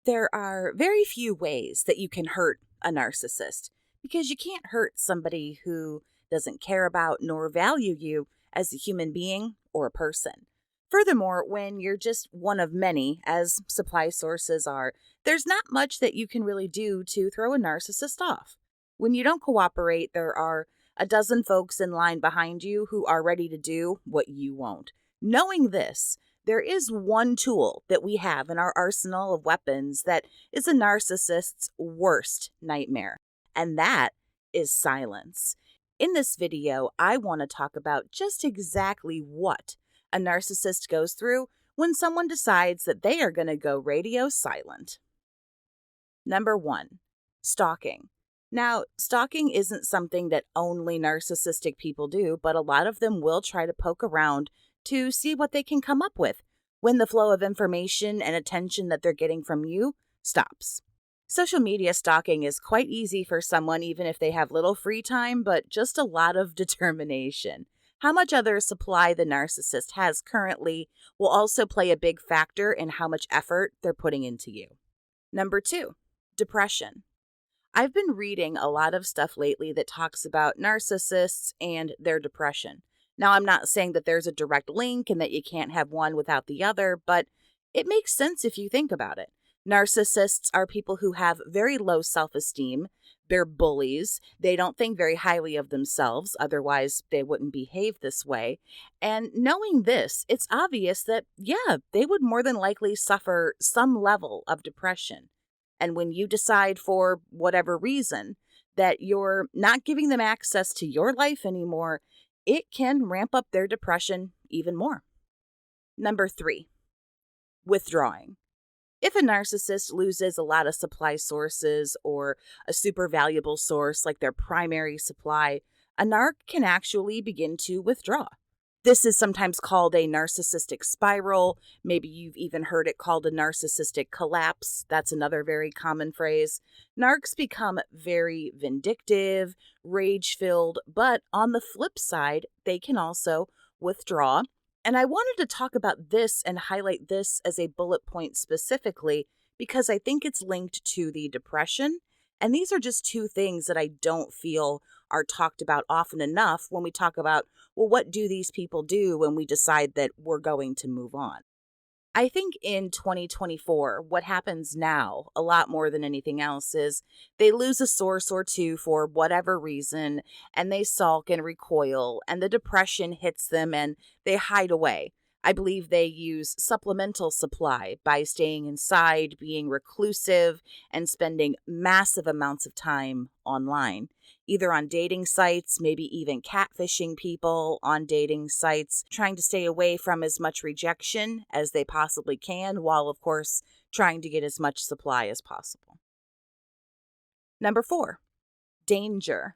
There are very few ways that you can hurt a narcissist because you can't hurt somebody who doesn't care about nor value you as a human being or a person. Furthermore, when you're just one of many, as supply sources are, there's not much that you can really do to throw a narcissist off. When you don't cooperate, there are a dozen folks in line behind you who are ready to do what you won't. Knowing this, there is one tool that we have in our arsenal of weapons that is a narcissist's worst nightmare, and that is silence. In this video, I want to talk about just exactly what a narcissist goes through when someone decides that they are going to go radio silent. Number 1, stalking. Now, stalking isn't something that only narcissistic people do, but a lot of them will try to poke around to see what they can come up with when the flow of information and attention that they're getting from you stops. Social media stalking is quite easy for someone, even if they have little free time, but just a lot of determination. How much other supply the narcissist has currently will also play a big factor in how much effort they're putting into you. Number 2, depression. I've been reading a lot of stuff lately that talks about narcissists and their depression. Now, I'm not saying that there's a direct link and that you can't have one without the other, but it makes sense if you think about it. Narcissists are people who have very low self-esteem. They're bullies. They don't think very highly of themselves, otherwise they wouldn't behave this way. And knowing this, it's obvious that, they would more than likely suffer some level of depression. And when you decide for whatever reason that you're not giving them access to your life anymore, it can ramp up their depression even more. Number 3, withdrawing. If a narcissist loses a lot of supply sources or a super valuable source like their primary supply, a narc can actually begin to withdraw. This is sometimes called a narcissistic spiral. Maybe you've even heard it called a narcissistic collapse. That's another very common phrase. Narcs become very vindictive, rage-filled, but on the flip side, they can also withdraw. And I wanted to talk about this and highlight this as a bullet point specifically because I think it's linked to the depression. And these are just two things that I don't feel are talked about often enough when we talk about, well, what do these people do when we decide that we're going to move on? I think in 2024, what happens now, a lot more than anything else, is they lose a source or two for whatever reason, and they sulk and recoil, and the depression hits them and they hide away. I believe they use supplemental supply by staying inside, being reclusive, and spending massive amounts of time online, either on dating sites, maybe even catfishing people on dating sites, trying to stay away from as much rejection as they possibly can, while, of course, trying to get as much supply as possible. Number 4, danger.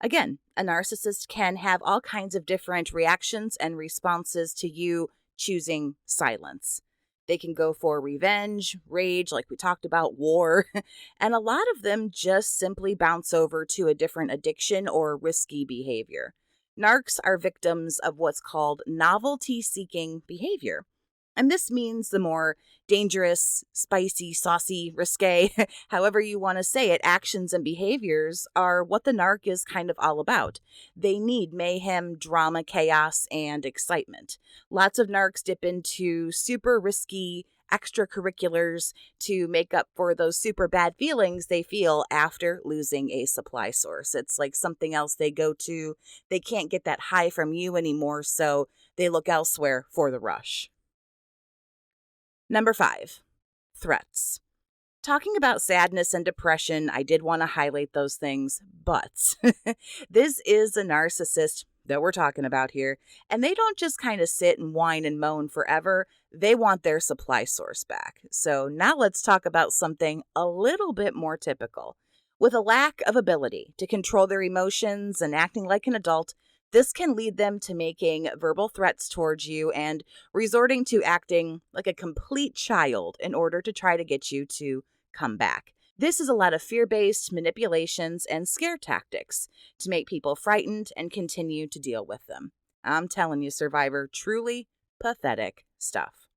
Again, a narcissist can have all kinds of different reactions and responses to you choosing silence. They can go for revenge, rage, like we talked about, war, and a lot of them just simply bounce over to a different addiction or risky behavior. Narcs are victims of what's called novelty-seeking behavior. And this means the more dangerous, spicy, saucy, risque, however you want to say it, actions and behaviors are what the narc is kind of all about. They need mayhem, drama, chaos, and excitement. Lots of narcs dip into super risky extracurriculars to make up for those super bad feelings they feel after losing a supply source. It's like something else they go to. They can't get that high from you anymore, so they look elsewhere for the rush. Number 5, threats. Talking about sadness and depression, I did want to highlight those things, but this is a narcissist that we're talking about here, and they don't just kind of sit and whine and moan forever. They want their supply source back. So now let's talk about something a little bit more typical. With a lack of ability to control their emotions and acting like an adult, this can lead them to making verbal threats towards you and resorting to acting like a complete child in order to try to get you to come back. This is a lot of fear-based manipulations and scare tactics to make people frightened and continue to deal with them. I'm telling you, Survivor, truly pathetic stuff.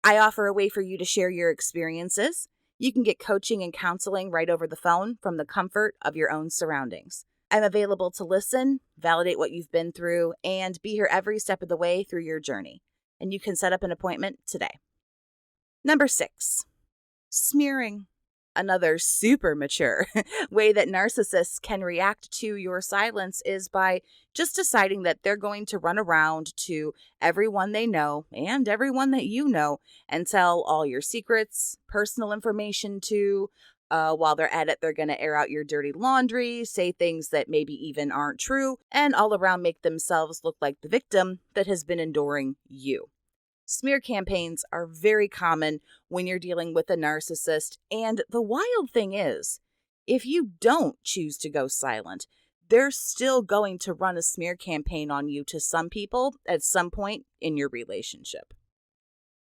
I offer a way for you to share your experiences. You can get coaching and counseling right over the phone from the comfort of your own surroundings. I'm available to listen, validate what you've been through, and be here every step of the way through your journey. And you can set up an appointment today. Number 6, smearing. Another super mature way that narcissists can react to your silence is by just deciding that they're going to run around to everyone they know and everyone that you know and tell all your secrets, personal information to. While they're at it, they're going to air out your dirty laundry, say things that maybe even aren't true, and all around make themselves look like the victim that has been enduring you. Smear campaigns are very common when you're dealing with a narcissist, and the wild thing is, if you don't choose to go silent, they're still going to run a smear campaign on you to some people at some point in your relationship.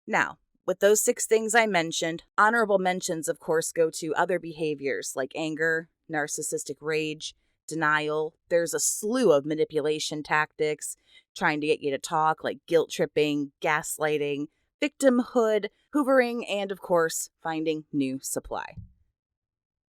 Now, with those 6 things I mentioned, honorable mentions, of course, go to other behaviors like anger, narcissistic rage, denial. There's a slew of manipulation tactics, trying to get you to talk, like guilt tripping, gaslighting, victimhood, hoovering, and of course, finding new supply.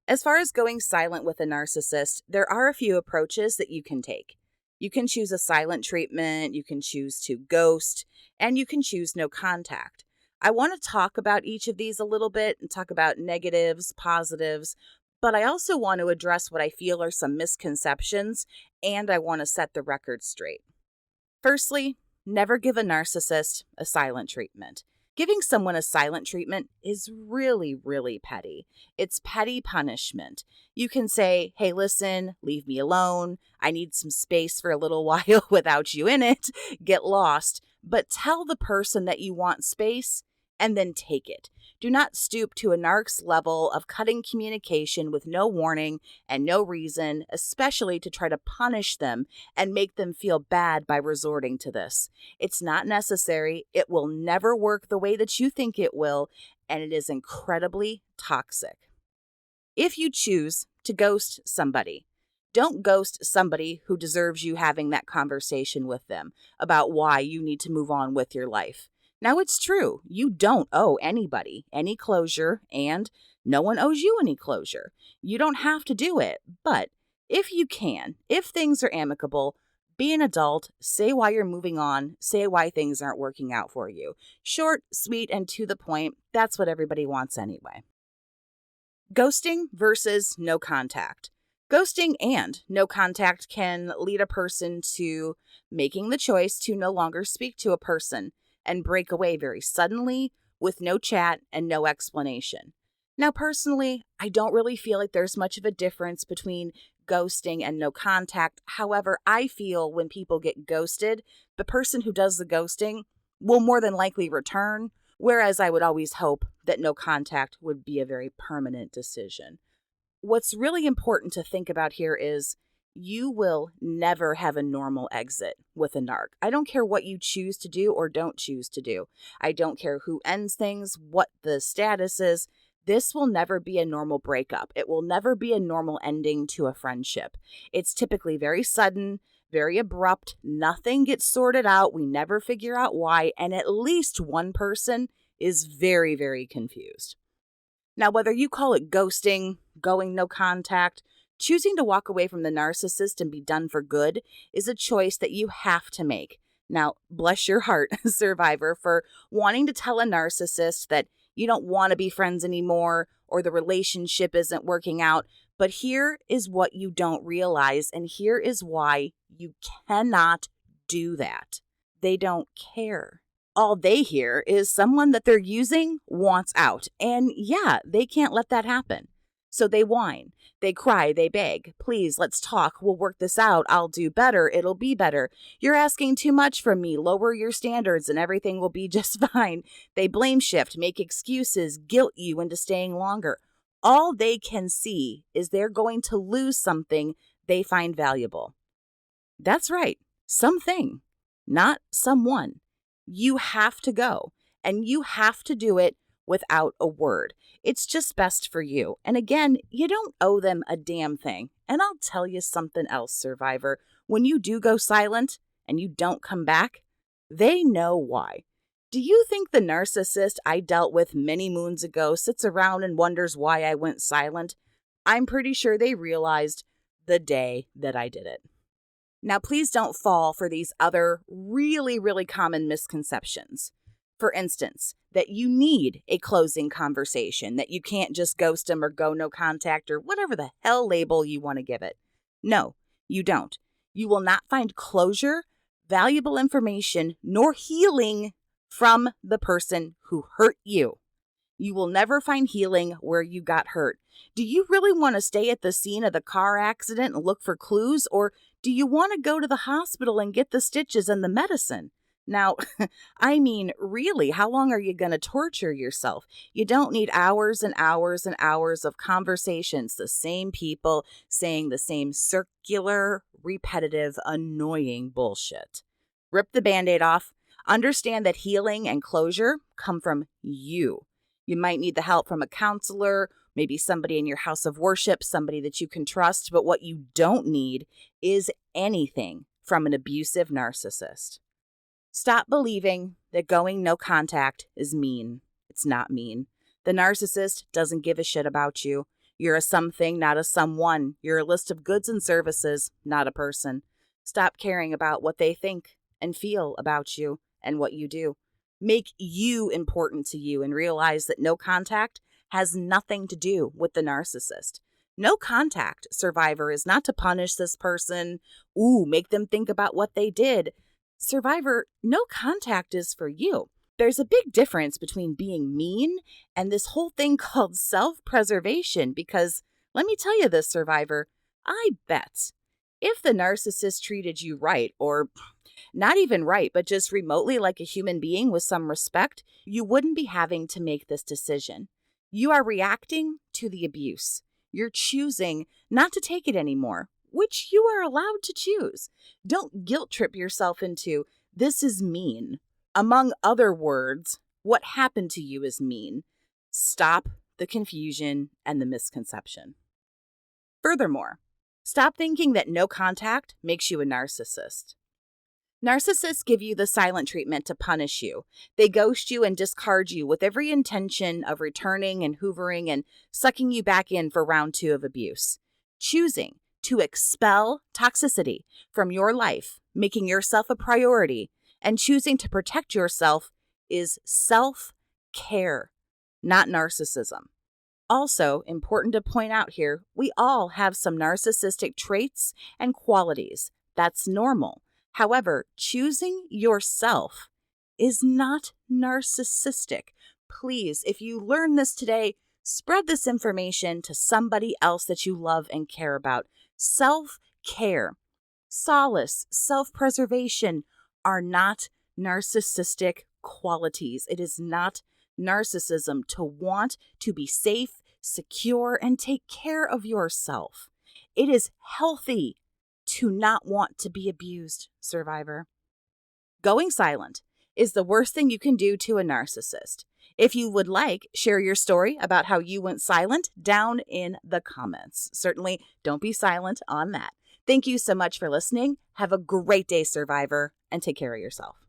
As far as going silent with a narcissist, there are a few approaches that you can take. You can choose a silent treatment, you can choose to ghost, and you can choose no contact. I want to talk about each of these a little bit and talk about negatives, positives, but I also want to address what I feel are some misconceptions, and I want to set the record straight. Firstly, never give a narcissist a silent treatment. Giving someone a silent treatment is really, really petty. It's petty punishment. You can say, hey, listen, leave me alone. I need some space for a little while without you in it. Get lost. But tell the person that you want space and then take it. Do not stoop to a narc's level of cutting communication with no warning and no reason, especially to try to punish them and make them feel bad by resorting to this. It's not necessary. It will never work the way that you think it will, and it is incredibly toxic. If you choose to ghost somebody, don't ghost somebody who deserves you having that conversation with them about why you need to move on with your life. Now, it's true, you don't owe anybody any closure, and no one owes you any closure. You don't have to do it, but if you can, if things are amicable, be an adult, say why you're moving on, say why things aren't working out for you. Short, sweet, and to the point, that's what everybody wants anyway. Ghosting versus no contact. Ghosting and no contact can lead a person to making the choice to no longer speak to a person and break away very suddenly with no chat and no explanation. Now, personally, I don't really feel like there's much of a difference between ghosting and no contact. However, I feel when people get ghosted, the person who does the ghosting will more than likely return, whereas I would always hope that no contact would be a very permanent decision. What's really important to think about here is you will never have a normal exit with a narc. I don't care what you choose to do or don't choose to do. I don't care who ends things, what the status is. This will never be a normal breakup. It will never be a normal ending to a friendship. It's typically very sudden, very abrupt. Nothing gets sorted out. We never figure out why. And at least one person is very, very confused. Now, whether you call it ghosting, going no contact, choosing to walk away from the narcissist and be done for good is a choice that you have to make. Now, bless your heart, survivor, for wanting to tell a narcissist that you don't want to be friends anymore or the relationship isn't working out. But here is what you don't realize, and here is why you cannot do that. They don't care. All they hear is someone that they're using wants out. And yeah, they can't let that happen. So they whine, they cry, they beg. Please, let's talk. We'll work this out. I'll do better. It'll be better. You're asking too much from me. Lower your standards and everything will be just fine. They blame shift, make excuses, guilt you into staying longer. All they can see is they're going to lose something they find valuable. That's right. Something, not someone. You have to go, and you have to do it without a word. It's just best for you. And again, you don't owe them a damn thing. And I'll tell you something else, survivor. When you do go silent and you don't come back, they know why. Do you think the narcissist I dealt with many moons ago sits around and wonders why I went silent? I'm pretty sure they realized the day that I did it. Now, please don't fall for these other really, really common misconceptions. For instance, that you need a closing conversation, that you can't just ghost them or go no contact or whatever the hell label you want to give it. No, you don't. You will not find closure, valuable information, nor healing from the person who hurt you. You will never find healing where you got hurt. Do you really want to stay at the scene of the car accident and look for clues, or do you want to go to the hospital and get the stitches and the medicine? Now, I mean, really, how long are you going to torture yourself? You don't need hours and hours and hours of conversations, the same people saying the same circular, repetitive, annoying bullshit. Rip the Band-Aid off. Understand that healing and closure come from you. You might need the help from a counselor, maybe somebody in your house of worship, somebody that you can trust, but what you don't need is anything from an abusive narcissist. Stop believing that going no contact is mean. It's not mean. The narcissist doesn't give a shit about you. You're a something, not a someone. You're a list of goods and services, not a person. Stop caring about what they think and feel about you and what you do. Make you important to you and realize that no contact has nothing to do with the narcissist. No contact, survivor, is not to punish this person. Make them think about what they did. Survivor, no contact is for you. There's a big difference between being mean and this whole thing called self-preservation, because let me tell you this, survivor, I bet if the narcissist treated you right, or not even right, but just remotely like a human being with some respect, you wouldn't be having to make this decision. You are reacting to the abuse. You're choosing not to take it anymore, which you are allowed to choose. Don't guilt trip yourself into, this is mean. Among other words, what happened to you is mean. Stop the confusion and the misconception. Furthermore, stop thinking that no contact makes you a narcissist. Narcissists give you the silent treatment to punish you. They ghost you and discard you with every intention of returning and hoovering and sucking you back in for round 2 of abuse. Choosing to expel toxicity from your life, making yourself a priority, and choosing to protect yourself is self-care, not narcissism. Also, important to point out here, we all have some narcissistic traits and qualities. That's normal. However, choosing yourself is not narcissistic. Please, if you learn this today, spread this information to somebody else that you love and care about. Self-care, solace, self-preservation are not narcissistic qualities. It is not narcissism to want to be safe, secure, and take care of yourself. It is healthy to not want to be abused, survivor. Going silent is the worst thing you can do to a narcissist. If you would like, share your story about how you went silent down in the comments. Certainly, don't be silent on that. Thank you so much for listening. Have a great day, survivor, and take care of yourself.